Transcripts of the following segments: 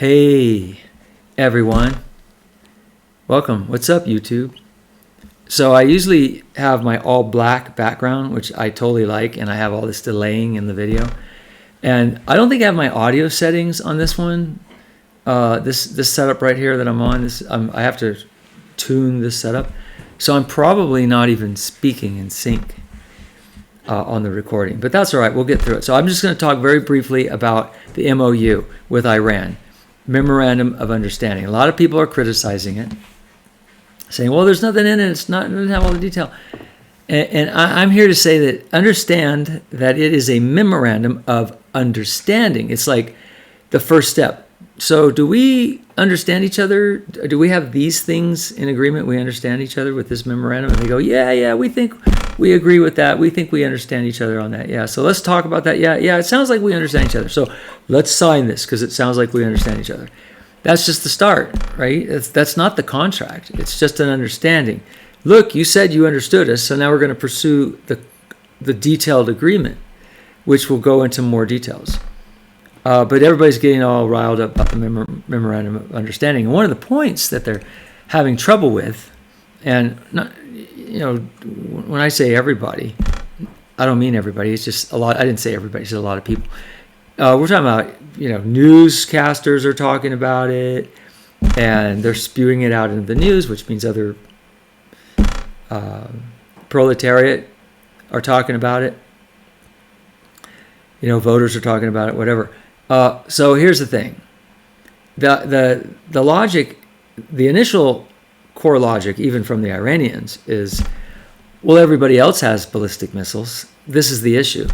Hey, everyone. Welcome. What's up, YouTube? So I usually have my all black background, which I totally like, and I have all this delaying in the video. And I don't think I have my audio settings on this one. This setup right here that I'm on, I have to tune this setup. So I'm probably not even speaking in sync on the recording, but that's all right. We'll get through it. So I'm just going to talk very briefly about the MOU with Iran. Memorandum of Understanding. A lot of people are criticizing it, saying, well, there's nothing in it. It doesn't have all the detail. And I'm here to say that understand that it is a memorandum of understanding. It's like the first step. So do we understand each other? Do we have these things in agreement? We understand each other with this memorandum? And they go, yeah, we think we agree with that. We think we understand each other on that. Yeah, so let's talk about that. Yeah, it sounds like we understand each other. So let's sign this because it sounds like we understand each other. That's just the start, right? That's not the contract. It's just an understanding. Look, you said you understood us, so now we're going to pursue the detailed agreement, which will go into more details. But everybody's getting all riled up about the memorandum of understanding. And one of the points that they're having trouble with, and not, when I say everybody, I don't mean everybody. It's just a lot. I didn't say everybody. It's just a lot of people. We're talking about, newscasters are talking about it, and they're spewing it out into the news, which means other proletariat are talking about it. Voters are talking about it, whatever. So here's the thing. The logic, the initial core logic, even from the Iranians, is, well, everybody else has ballistic missiles. This is the issue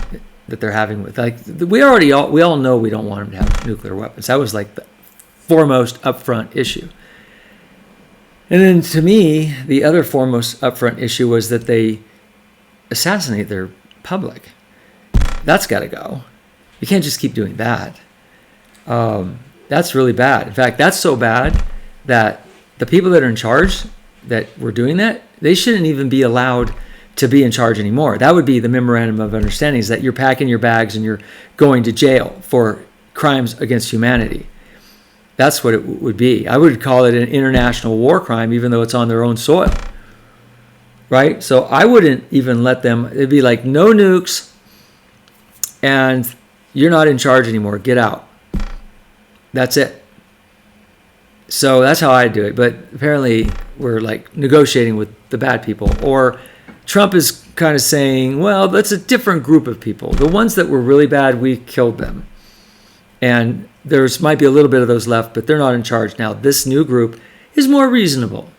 that they're having with. We all know we don't want them to have nuclear weapons. That was like the foremost upfront issue. And then to me, the other foremost upfront issue was that they assassinate their public. That's got to go. You can't just keep doing that. That's really bad. In fact, that's so bad that the people that are in charge that were doing that, they shouldn't even be allowed to be in charge anymore. That would be the memorandum of understanding, is that you're packing your bags and you're going to jail for crimes against humanity. That's what it would be. I would call it an international war crime, even though it's on their own soil. Right? So I wouldn't even let them, it'd be like no nukes, and you're not in charge anymore. Get out. That's it. So that's how I do it. But apparently we're like negotiating with the bad people. Or Trump is kind of saying, well, that's a different group of people. The ones that were really bad, we killed them. And there's might be a little bit of those left, but they're not in charge now. This new group is more reasonable.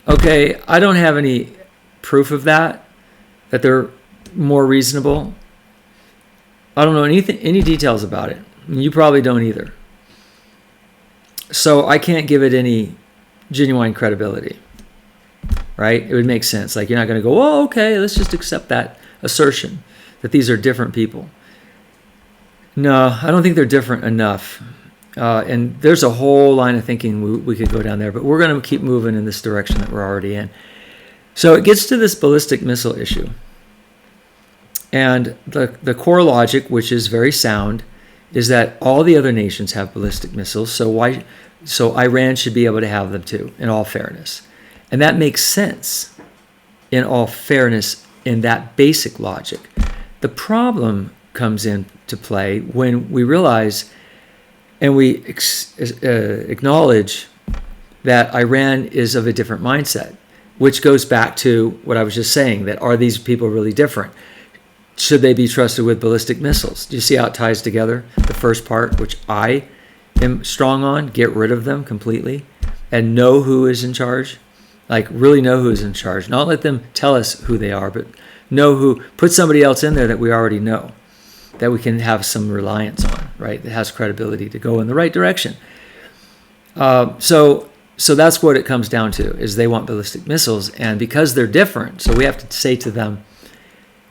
Okay, I don't have any proof of that they're more reasonable. I don't know any details about it. You probably don't either. So I can't give it any genuine credibility, right? It would make sense. Like, you're not going to go, oh, okay, let's just accept that assertion that these are different people. No, I don't think they're different enough. And there's a whole line of thinking we could go down there, but we're going to keep moving in this direction that we're already in. So it gets to this ballistic missile issue. And the core logic, which is very sound, is that all the other nations have ballistic missiles, so Iran should be able to have them too, in all fairness. And that makes sense, in all fairness, in that basic logic. The problem comes into play when we realize and we acknowledge that Iran is of a different mindset, which goes back to what I was just saying, that are these people really different? Should they be trusted with ballistic missiles? Do you see how it ties together? The first part, which I am strong on, get rid of them completely and know who is in charge. Like, really know who is in charge. Not let them tell us who they are, but know who. Put somebody else in there that we already know, that we can have some reliance on, right? That has credibility to go in the right direction. So that's what it comes down to, is they want ballistic missiles. And because they're different, so we have to say to them,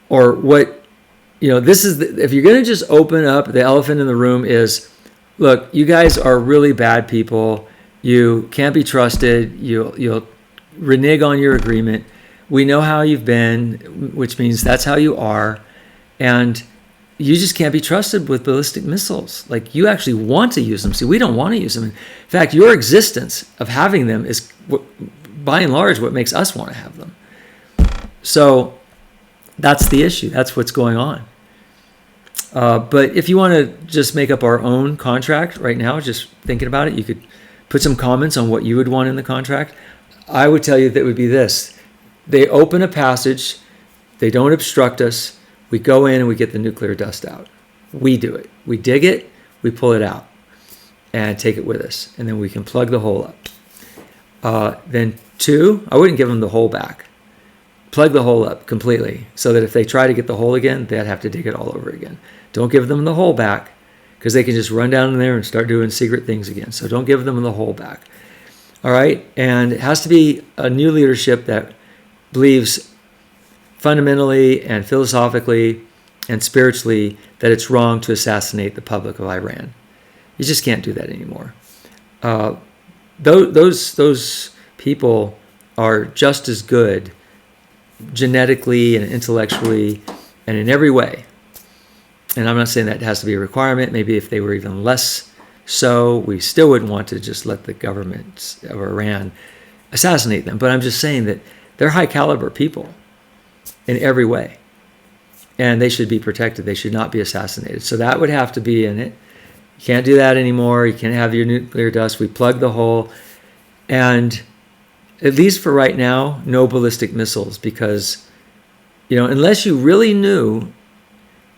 or what, this is, if you're going to just open up, the elephant in the room is, look, you guys are really bad people. You can't be trusted. You'll renege on your agreement. We know how you've been, which means that's how you are. And, you just can't be trusted with ballistic missiles. Like, you actually want to use them. See, we don't want to use them. In fact, your existence of having them is, by and large, what makes us want to have them. So that's the issue. That's what's going on. But if you want to just make up our own contract right now, just thinking about it, you could put some comments on what you would want in the contract. I would tell you that would be this. They open a passage. They don't obstruct us. We go in and we get the nuclear dust out. We do it. We dig it. We pull it out and take it with us. And then we can plug the hole up. Then 2, I wouldn't give them the hole back. Plug the hole up completely so that if they try to get the hole again, they'd have to dig it all over again. Don't give them the hole back, because they can just run down in there and start doing secret things again. So don't give them the hole back. All right? And it has to be a new leadership that believes fundamentally and philosophically and spiritually that it's wrong to assassinate the public of Iran. You just can't do that anymore. Those people are just as good genetically and intellectually and in every way. And I'm not saying that has to be a requirement. Maybe if they were even less so, we still wouldn't want to just let the government of Iran assassinate them. But I'm just saying that they're high caliber people in every way. And they should be protected. They should not be assassinated. So that would have to be in it. You can't do that anymore. You can't have your nuclear dust. We plug the hole. And at least for right now, no ballistic missiles, because, unless you really knew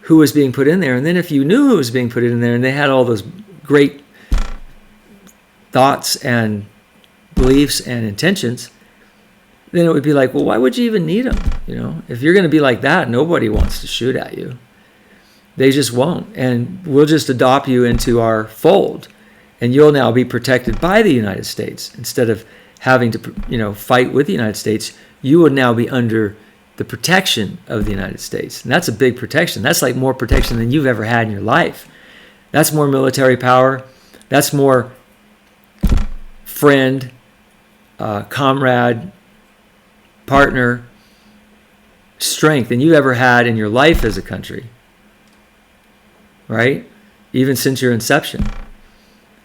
who was being put in there, and then if you knew who was being put in there and they had all those great thoughts and beliefs and intentions, then it would be like, well, why would you even need them? If you're going to be like that, nobody wants to shoot at you. They just won't. And we'll just adopt you into our fold, and you'll now be protected by the United States. Instead of having to, fight with the United States, you would now be under the protection of the United States. And that's a big protection. That's like more protection than you've ever had in your life. That's more military power. That's more friend, comrade, partner, strength than you've ever had in your life as a country. Right? Even since your inception.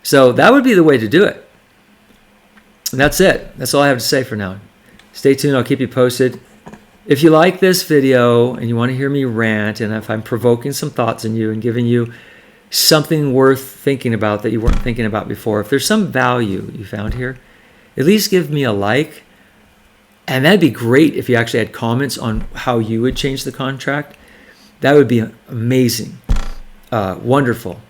So that would be the way to do it. And that's it. That's all I have to say for now. Stay tuned. I'll keep you posted. If you like this video and you want to hear me rant, and if I'm provoking some thoughts in you and giving you something worth thinking about that you weren't thinking about before, if there's some value you found here, at least give me a like. And that'd be great if you actually had comments on how you would change the contract. That would be amazing. Wonderful.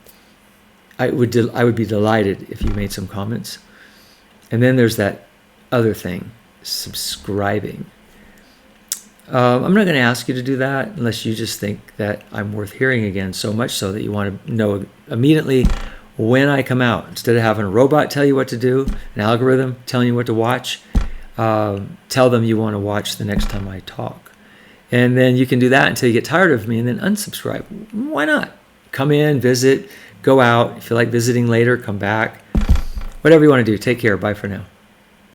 I would be delighted if you made some comments. And then there's that other thing, subscribing. I'm not going to ask you to do that unless you just think that I'm worth hearing again, so much so that you want to know immediately when I come out. Instead of having a robot tell you what to do, an algorithm telling you what to watch, tell them you want to watch the next time I talk. And then you can do that until you get tired of me and then unsubscribe. Why not? Come in, visit, go out. If you like visiting later, come back. Whatever you want to do. Take care. Bye for now.